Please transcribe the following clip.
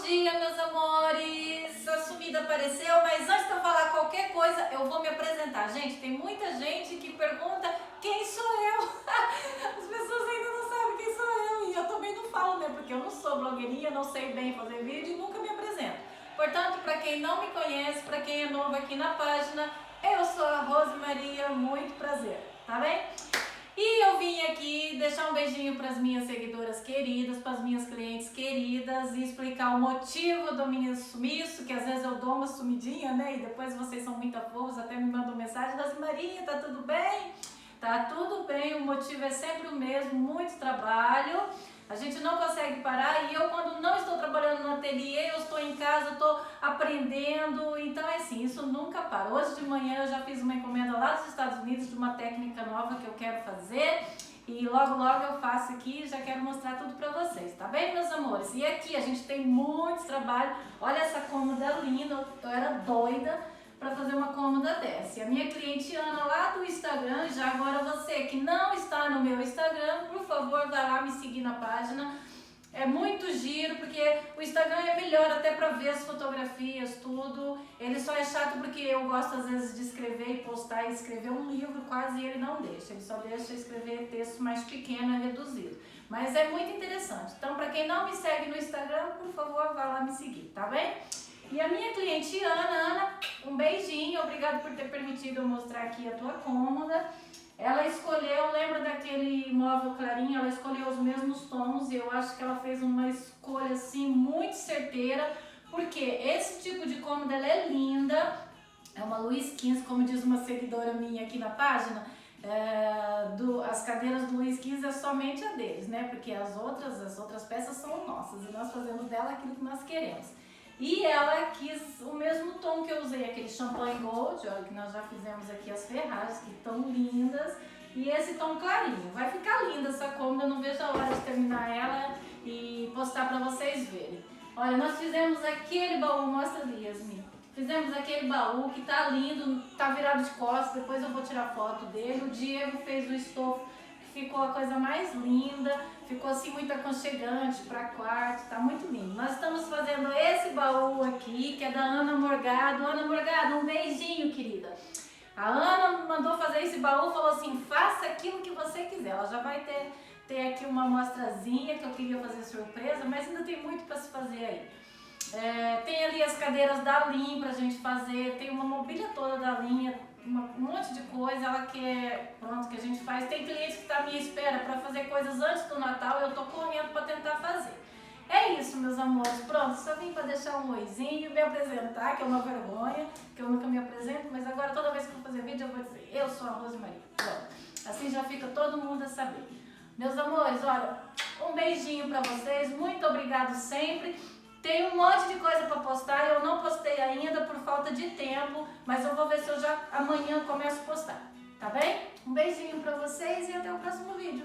dia, meus amores! A sumida apareceu, mas antes de eu falar qualquer coisa, eu vou me apresentar. Gente, tem muita gente que pergunta quem sou eu. As pessoas ainda não sabem quem sou eu e eu também não falo, né? Porque eu não sou blogueirinha, não sei bem fazer vídeo e nunca me apresento. Portanto, para quem não me conhece, para quem é novo aqui na página, eu sou a Rose Maria, muito prazer, tá bem? E eu vim aqui deixar um beijinho para as minhas seguidoras queridas, para as minhas clientes queridas e explicar o motivo do meu sumiço, que às vezes eu dou uma sumidinha, né? E depois vocês são muito fofos, até me mandam mensagem: Rose Maria, tá tudo bem? Tá tudo bem, o motivo é sempre o mesmo, muito trabalho. A gente não consegue parar e eu, quando não estou trabalhando no ateliê, eu estou em casa, estou aprendendo, então é assim, isso nunca para. Hoje de manhã eu já fiz uma encomenda lá dos Estados Unidos de uma técnica nova que eu quero fazer e logo eu faço aqui e já quero mostrar tudo para vocês, tá bem, meus amores? E aqui a gente tem muito trabalho, olha essa cômoda linda, eu era doida para fazer uma cômoda dessa. E a minha cliente Ana lá do Instagram, já agora você que não está no meu Instagram, por favor, vai lá me seguir na página. É muito giro, porque o Instagram é melhor até para ver as fotografias, tudo. Ele só é chato porque eu gosto às vezes de escrever e postar e escrever um livro, quase ele não deixa. Ele só deixa escrever texto mais pequeno e reduzido. Mas é muito interessante. Então, para quem não me segue no Instagram, por favor, vai lá me seguir, tá bem? E a minha cliente Ana, um beijinho, obrigado por ter permitido eu mostrar aqui a tua cômoda. Ela escolheu, lembra daquele móvel clarinho, ela escolheu os mesmos tons e eu acho que ela fez uma escolha assim muito certeira, porque esse tipo de cômoda ela é linda, é uma Luiz XV, como diz uma seguidora minha aqui na página. As cadeiras do Luiz XV é somente a deles, né? Porque as outras peças são nossas e nós fazemos dela aquilo que nós queremos. E ela quis o mesmo tom que eu usei, aquele champanhe gold, olha que nós já fizemos aqui as ferragens, que estão lindas, e esse tom clarinho. Vai ficar linda essa cômoda, eu não vejo a hora de terminar ela e postar para vocês verem. Olha, nós fizemos aquele baú, mostra ali, Yasmin. Fizemos aquele baú que tá lindo, tá virado de costas, depois eu vou tirar foto dele. O Diego fez o estofo, que ficou a coisa mais linda, ficou assim muito aconchegante para quarto, tá muito lindo. Nós estamos fazendo esse baú aqui, que é da Ana Morgado. Ana Morgado, um beijinho, querida. A Ana mandou fazer esse baú, falou assim, faça aquilo que você quiser. Ela já vai ter aqui uma amostrazinha que eu queria fazer surpresa, mas ainda tem muito para se fazer aí. Tem ali as cadeiras da Lin pra gente fazer, tem uma mobília toda da linha, um monte de coisa, ela quer, pronto, que a gente faz. Tem clientes que tá à minha espera para fazer coisas antes do Natal e eu tô correndo para tentar fazer. É isso, meus amores, pronto, só vim para deixar um oizinho, me apresentar, que é uma vergonha, que eu nunca me apresento, mas agora toda vez que eu vou fazer vídeo eu vou dizer, eu sou a Rose Maria, pronto, assim já fica todo mundo a saber. Meus amores, olha, um beijinho para vocês, muito obrigado sempre. Tem um monte de coisa para postar, eu não postei ainda por falta de tempo, mas eu vou ver se eu já amanhã começo a postar, tá bem? Um beijinho para vocês e até o próximo vídeo.